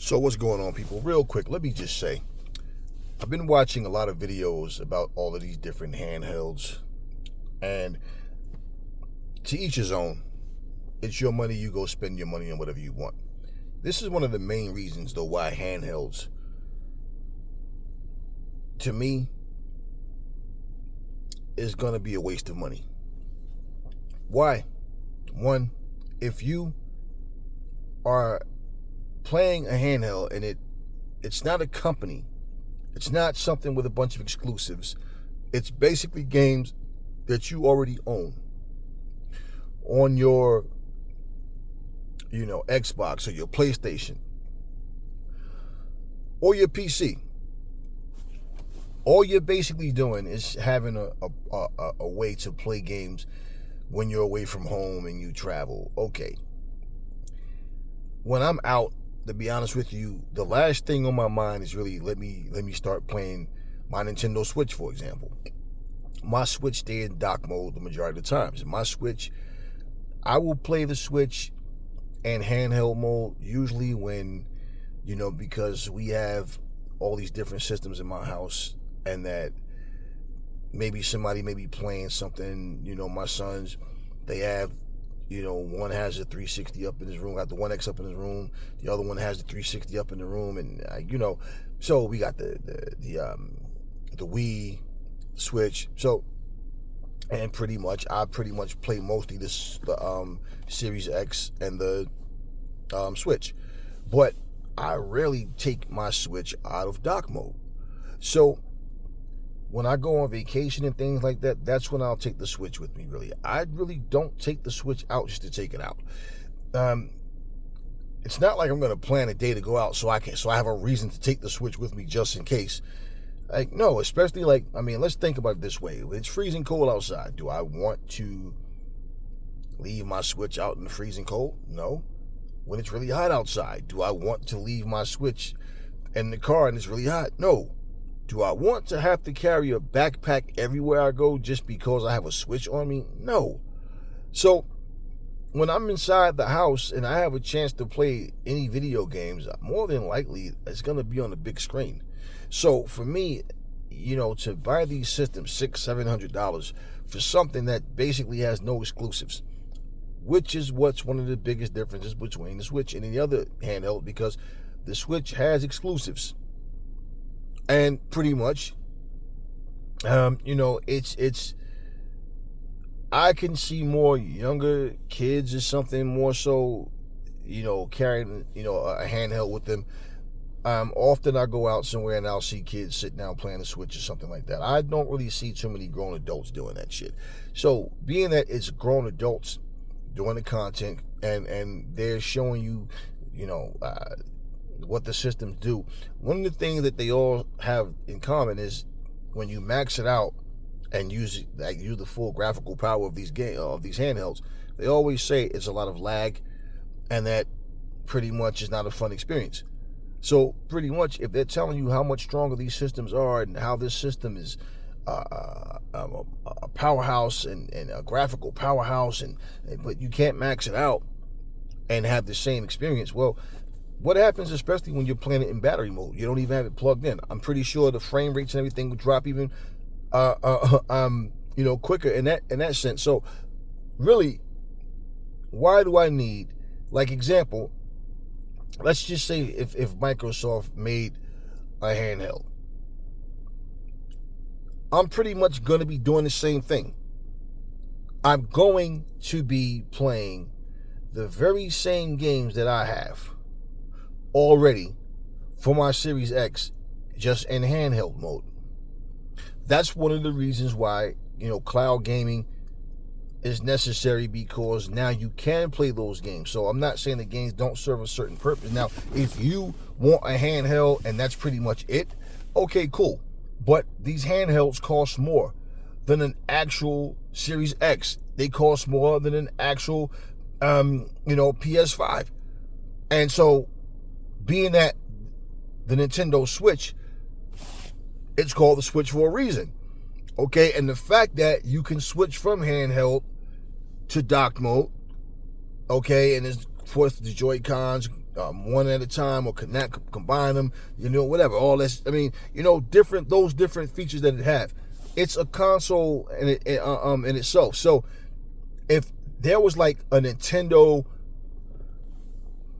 So what's going on, people? Real quick, let me just say, I've been watching a lot of videos about all of these different handhelds, and to each his own. It's your money, you go spend your money on whatever you want. This is one of the main reasons, though, why handhelds, to me, is going to be a waste of money. Why? One, if you are playing a handheld and it's not a company, it's not something with a bunch of exclusives, it's basically games that you already own on your Xbox or your PlayStation or your PC. All you're basically doing is having a way to play games when you're away from home and you travel. Okay. When I'm out, to be honest with you, the last thing on my mind is really let me start playing my Nintendo Switch, for example. My Switch stays in dock mode the majority of the times. My Switch, I will play the Switch in handheld mode usually when, because we have all these different systems in my house, and that maybe somebody may be playing something. My sons, they have, one has a 360 up in his room, got the 1X up in his room. The other one has the 360 up in the room, and so we got the Wii, Switch. So, and I pretty much play mostly the Series X and the Switch, but I rarely take my Switch out of dock mode. So when I go on vacation and things like that, that's when I'll take the Switch with me, really. I really don't take the Switch out just to take it out. It's not like I'm going to plan a day to go out so I have a reason to take the Switch with me just in case. No, especially let's think about it this way. It's freezing cold outside. Do I want to leave my Switch out in the freezing cold? No. When it's really hot outside, do I want to leave my Switch in the car and it's really hot? No. Do I want to have to carry a backpack everywhere I go just because I have a Switch on me? No. So when I'm inside the house and I have a chance to play any video games, more than likely it's going to be on the big screen. So for me, to buy these systems, $600-$700 for something that basically has no exclusives, which is what's one of the biggest differences between the Switch and any other handheld, because the Switch has exclusives. And pretty much, it's I can see more younger kids or something more so, carrying, a handheld with them. Often I go out somewhere and I'll see kids sitting down playing a Switch or something like that. I don't really see too many grown adults doing that shit. So being that it's grown adults doing the content and they're showing you, what the systems do, one of the things that they all have in common is when you max it out and use the full graphical power of these handhelds, they always say it's a lot of lag and that pretty much is not a fun experience. So pretty much, if they're telling you how much stronger these systems are and how this system is a powerhouse and a graphical powerhouse, but you can't max it out and have the same experience, well, what happens, especially when you're playing it in battery mode? You don't even have it plugged in. I'm pretty sure the frame rates and everything would drop even, quicker in that sense. So, really, why do I need, example, let's just say if Microsoft made a handheld, I'm pretty much going to be doing the same thing. I'm going to be playing the very same games that I have already for my Series X, just in handheld mode. That's one of the reasons why, cloud gaming is necessary, because now you can play those games. So I'm not saying the games don't serve a certain purpose. Now, if you want a handheld and that's pretty much it, okay, cool. But these handhelds cost more than an actual Series X. They cost more than an actual, PS5. And so, being that the Nintendo Switch, it's called the Switch for a reason. Okay, and the fact that you can switch from handheld to dock mode, okay, and of course the Joy-Cons one at a time, or connect, combine them, whatever. All this, I mean, those different features that it have. It's a console in itself. So if there was like a Nintendo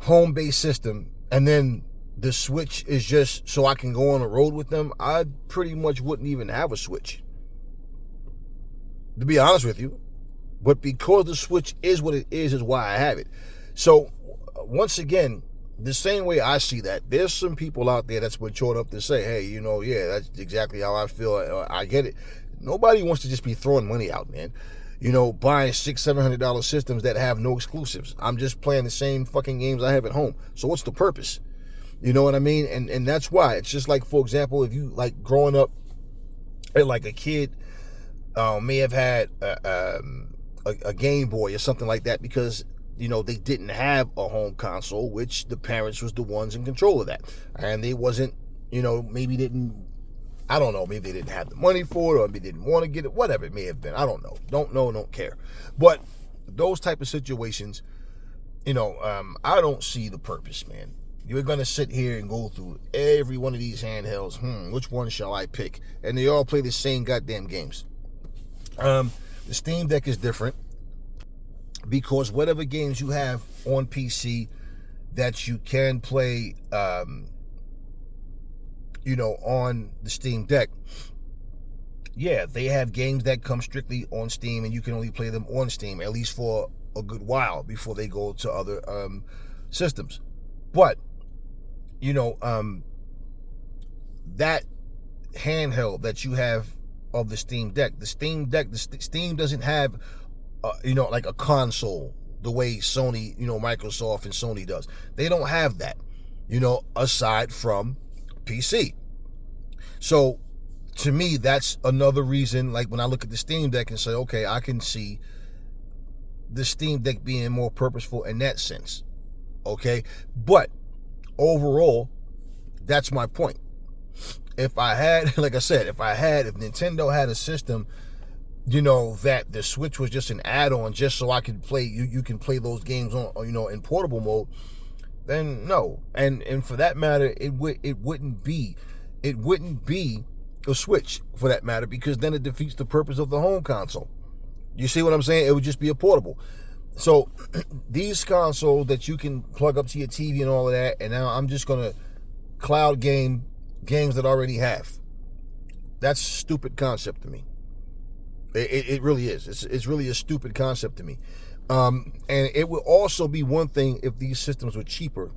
home-based system, and then the Switch is just so I can go on the road with them, I pretty much wouldn't even have a Switch, to be honest with you. But because the Switch is what it is why I have it. So once again, the same way I see that, there's some people out there that's mature enough to say, hey, yeah, that's exactly how I feel. I get it. Nobody wants to just be throwing money out, man. Buying $600-$700 systems that have no exclusives. I'm just playing the same fucking games I have at home. So what's the purpose? You know what I mean? And that's why. It's just like, for example, if you like growing up, like a kid may have had a Game Boy or something like that, because they didn't have a home console, which the parents was the ones in control of that, and they wasn't, maybe didn't. I don't know, maybe they didn't have the money for it, or maybe they didn't want to get it, whatever it may have been. I don't know. Don't care. But those type of situations, I don't see the purpose, man. You're going to sit here and go through every one of these handhelds. Which one shall I pick? And they all play the same goddamn games. The Steam Deck is different, because whatever games you have on PC that you can play, on the Steam Deck, yeah, they have games that come strictly on Steam, and you can only play them on Steam, at least for a good while, before they go to other systems. But, that handheld that you have of the Steam Deck, Steam doesn't have, like a console, the way Sony, Microsoft and Sony does. They don't have that, aside from PC. So to me, that's another reason, like when I look at the Steam Deck and say, okay, I can see the Steam Deck being more purposeful in that sense. Okay. But overall, that's my point. If I had, like I said, if Nintendo had a system, that the Switch was just an add-on, just so I can play, you can play those games on, in portable mode, then no. And for that matter, it wouldn't be a Switch, for that matter, because then it defeats the purpose of the home console. You see what I'm saying? It would just be a portable. So these consoles that you can plug up to your TV and all of that, and now I'm just gonna cloud games that I already have. That's a stupid concept to me. It really is. It's really a stupid concept to me. And it would also be one thing if these systems were cheaper.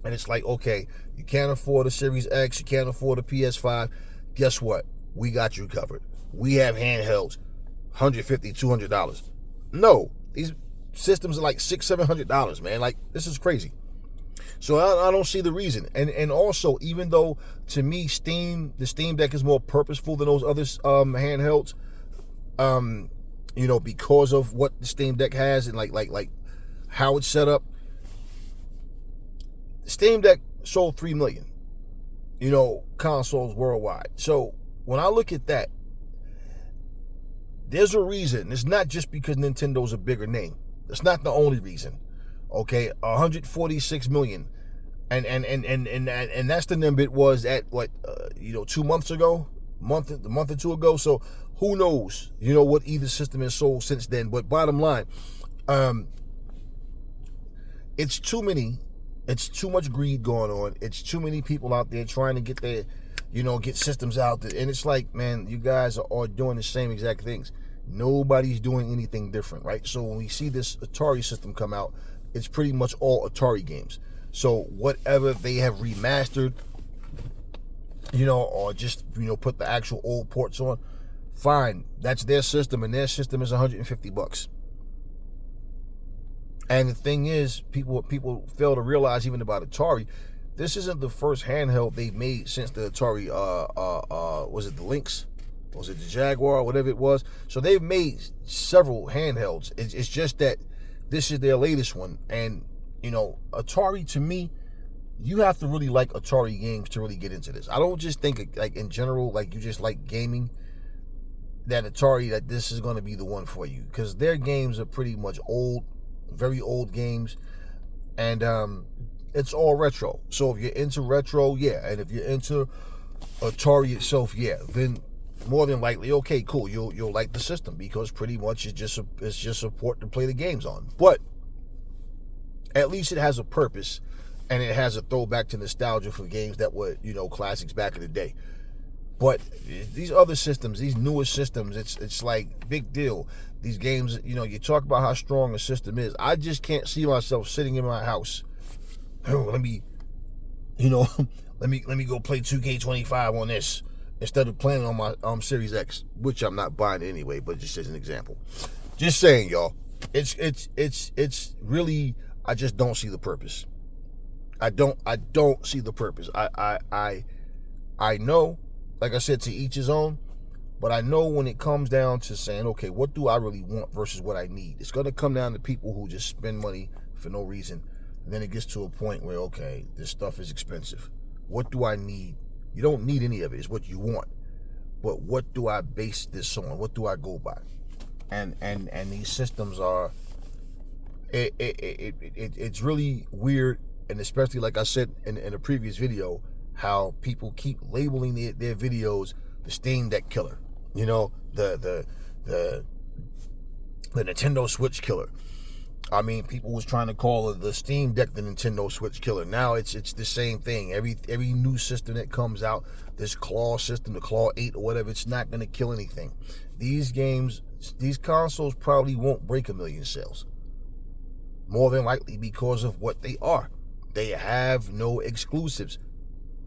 And it's like, okay, you can't afford a Series X, you can't afford a PS5. Guess what? We got you covered. We have handhelds, $150, $200. No, these systems are like $600-$700, man. Like, this is crazy. So I don't see the reason. And also, even though to me the Steam Deck is more purposeful than those other handhelds, because of what the Steam Deck has and like how it's set up. Steam Deck sold 3 million, consoles worldwide. So when I look at that, there's a reason. It's not just because Nintendo's a bigger name. That's not the only reason. Okay, 146 million, and that's the number it was at 2 months ago, a month or two ago. So who knows, what either system has sold since then. But bottom line, it's too many. It's too much greed going on. It's too many people out there trying to get their, get systems out there. And it's like, man, you guys are all doing the same exact things. Nobody's doing anything different, right? So when we see this Atari system come out, it's pretty much all Atari games. So whatever they have remastered, or just, put the actual old ports on, fine. That's their system, and their system is $150. And the thing is, people fail to realize, even about Atari, this isn't the first handheld they've made since the Atari, was it the Lynx? Was it the Jaguar? Whatever it was. So they've made several handhelds. It's just that this is their latest one. And, Atari, to me, you have to really like Atari games to really get into this. I don't just think, like, in general, like, you just like gaming, that Atari, that this is going to be the one for you. Because their games are pretty much old, very old games. And it's all retro. So if you're into retro, yeah, and if you're into Atari itself, yeah, then more than likely, okay, cool, you'll like the system, because pretty much it's just a port to play the games on. But at least it has a purpose, and it has a throwback to nostalgia for games that were, classics back in the day. But these other systems, these newer systems, it's like big deal. These games, you talk about how strong a system is. I just can't see myself sitting in my house. Oh, let me go play 2K25 on this instead of playing on my Series X, which I'm not buying anyway. But just as an example, just saying, y'all, it's really, I just don't see the purpose. I don't see the purpose. I know, like I said, to each his own, but I know when it comes down to saying, okay, what do I really want versus what I need? It's going to come down to people who just spend money for no reason. And then it gets to a point where, okay, this stuff is expensive. What do I need? You don't need any of it. It's what you want. But what do I base this on? What do I go by? And these systems are, it's really weird. And especially, like I said in a previous video, how people keep labeling their videos the Steam Deck killer. The Nintendo Switch killer. I mean, people was trying to call the Steam Deck the Nintendo Switch killer. Now it's the same thing. Every new system that comes out, this Claw system, the Claw 8 or whatever, it's not going to kill anything. These consoles probably won't break 1 million sales. More than likely because of what they are. They have no exclusives.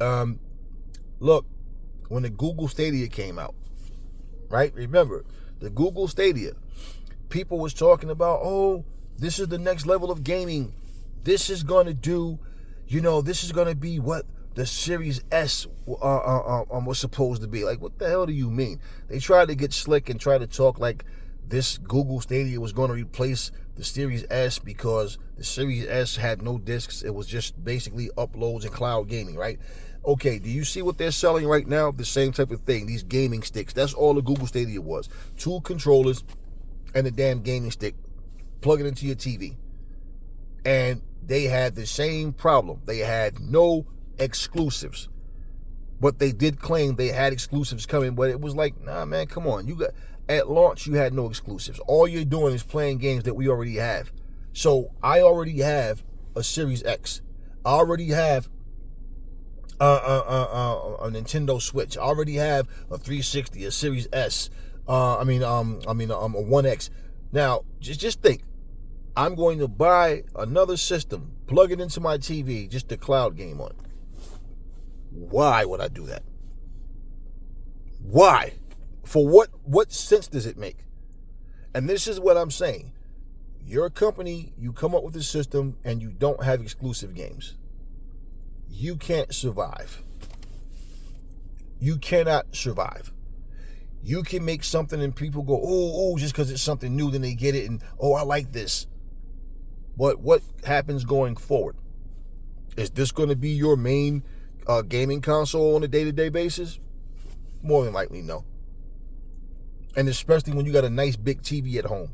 Look, when the Google Stadia came out, right? Remember, the Google Stadia, people was talking about, oh, this is the next level of gaming. This is going to do, this is going to be what the Series S was supposed to be. Like, what the hell do you mean? They tried to get slick and try to talk like this Google Stadia was going to replace the Series S because the Series S had no discs. It was just basically uploads and cloud gaming, right? Okay, do you see what they're selling right now? The same type of thing, these gaming sticks. That's all the Google Stadia was. 2 controllers and a damn gaming stick. Plug it into your TV. And they had the same problem. They had no exclusives. But they did claim they had exclusives coming, but it was like, nah, man, come on. At launch, you had no exclusives. All you're doing is playing games that we already have. So I already have a Series X. I already have a Nintendo Switch. I already have a 360, a Series S. A 1X. Now, just think. I'm going to buy another system, plug it into my TV, just to cloud game on. Why would I do that? Why? For what sense does it make? And this is what I'm saying. Your company, you come up with a system and you don't have exclusive games. You can't survive. You cannot survive. You can make something and people go, oh, just because it's something new, then they get it and, oh, I like this. But what happens going forward? Is this going to be your main gaming console on a day-to-day basis? More than likely, no. And especially when you got a nice big TV at home.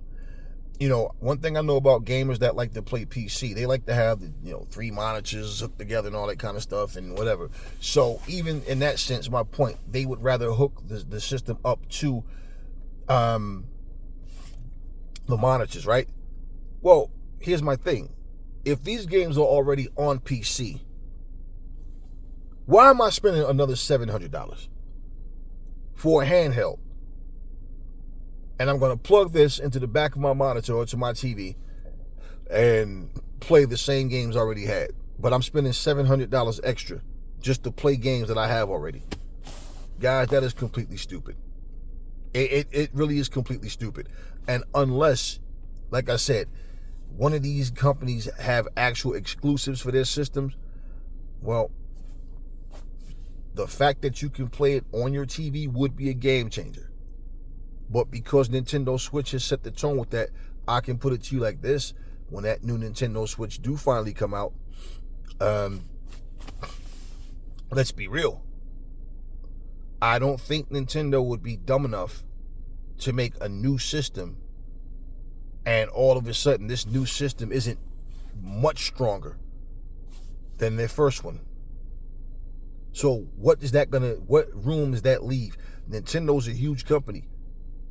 One thing I know about gamers that like to play PC, they like to have, 3 monitors hooked together and all that kind of stuff and whatever. So even in that sense, my point, they would rather hook the system up to the monitors, right? Well, here's my thing. If these games are already on PC, why am I spending another $700 for a handheld? And I'm going to plug this into the back of my monitor or to my TV and play the same games I already had. But I'm spending $700 extra just to play games that I have already. Guys, that is completely stupid. It really is completely stupid. And unless, like I said, one of these companies have actual exclusives for their systems, well, the fact that you can play it on your TV would be a game changer. But because Nintendo Switch has set the tone with that, I can put it to you like this. When that new Nintendo Switch do finally come out, let's be real. I don't think Nintendo would be dumb enough to make a new system and all of a sudden this new system isn't much stronger than their first one. So what room does that leave? Nintendo's a huge company.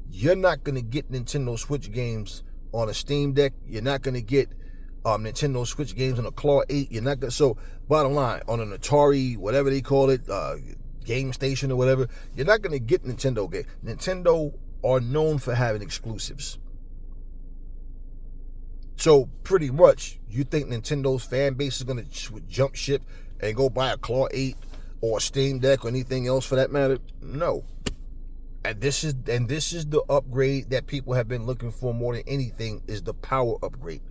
You're not gonna get Nintendo Switch games on a Steam Deck. You're not gonna get Nintendo Switch games on a Claw 8. You're not gonna. So bottom line, on an Atari, whatever they call it, Game Station or whatever, you're not gonna get Nintendo game. Nintendo are known for having exclusives. So pretty much, you think Nintendo's fan base is gonna jump ship and go buy a Claw 8 or a Steam Deck or anything else for that matter? No. And this is the upgrade that people have been looking for more than anything, is the power upgrade.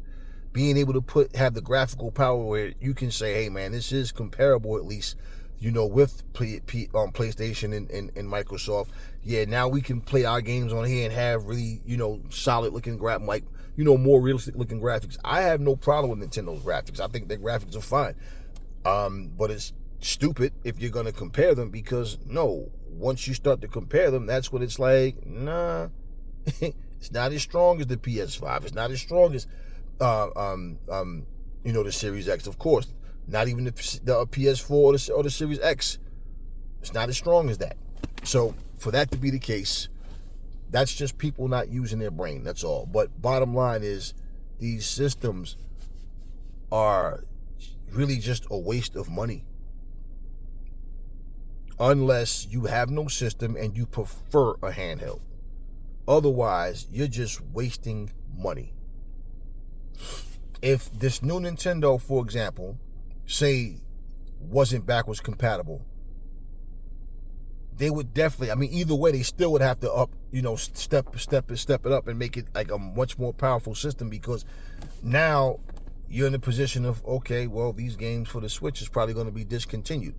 Being able to have the graphical power where you can say, hey man, this is comparable at least, with PlayStation and Microsoft. Yeah, now we can play our games on here and have really, solid looking more realistic looking graphics. I have no problem with Nintendo's graphics. I think their graphics are fine. But it's stupid if you're gonna compare them, because once you start to compare them, that's when it's like, nah, it's not as strong as the PS5. It's not as strong as the Series X. Of course, not even the PS4 or the Series X. It's not as strong as that. So for that to be the case, that's just people not using their brain. That's all. But bottom line is, these systems are really just a waste of money. Unless you have no system and you prefer a handheld. Otherwise, you're just wasting money. If this new Nintendo, for example, say wasn't backwards compatible, they would definitely, either way, they still would have to step it up and make it like a much more powerful system, because now you're in the position of, okay, well, these games for the Switch is probably going to be discontinued.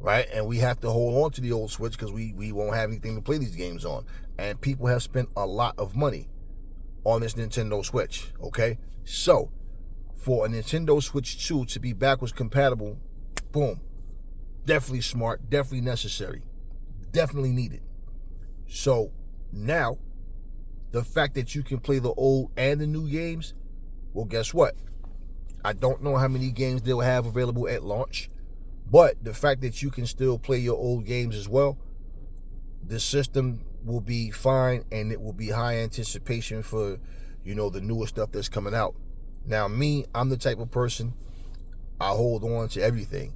Right? And we have to hold on to the old Switch because we won't have anything to play these games on. And people have spent a lot of money on this Nintendo Switch, okay? So, for a Nintendo Switch 2 to be backwards compatible, boom. Definitely smart, definitely necessary, definitely needed. So, now, the fact that you can play the old and the new games, well, guess what? I don't know how many games they'll have available at launch. But the fact that you can still play your old games as well, the system will be fine, and it will be high anticipation for, the newer stuff that's coming out. Now, I'm the type of person, I hold on to everything.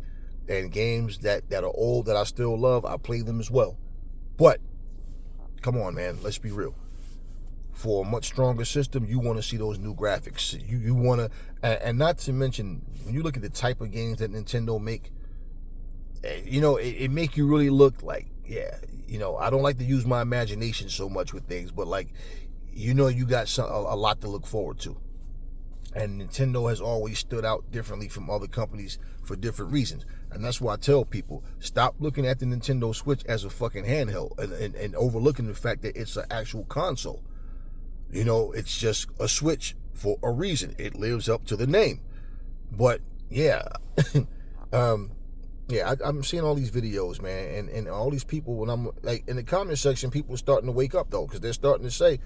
And games that are old that I still love, I play them as well. But, come on, man, let's be real. For a much stronger system, you want to see those new graphics. You want to, and not to mention, when you look at the type of games that Nintendo make, it make you really look like, I don't like to use my imagination so much with things, but like, you got a lot to look forward to. And Nintendo has always stood out differently from other companies for different reasons. And that's why I tell people, stop looking at the Nintendo Switch as a fucking handheld and overlooking the fact that it's an actual console. It's just a Switch for a reason. It lives up to the name. But, yeah. I'm seeing all these videos, man, and all these people, when I'm like in the comment section, people are starting to wake up though, because they're starting to say,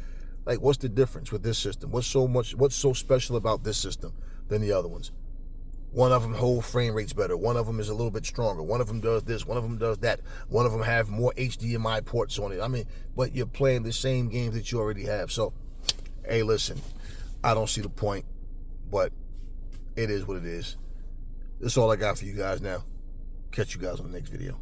like, what's the difference with this system? What's so special about this system than the other ones? One of them whole frame rate's better. One of them is a little bit stronger. One of them does this. One of them does that. One of them have more HDMI ports on it. But you're playing the same games that you already have. So, hey, listen, I don't see the point, but it is what it is. That's all I got for you guys now. Catch you guys on the next video.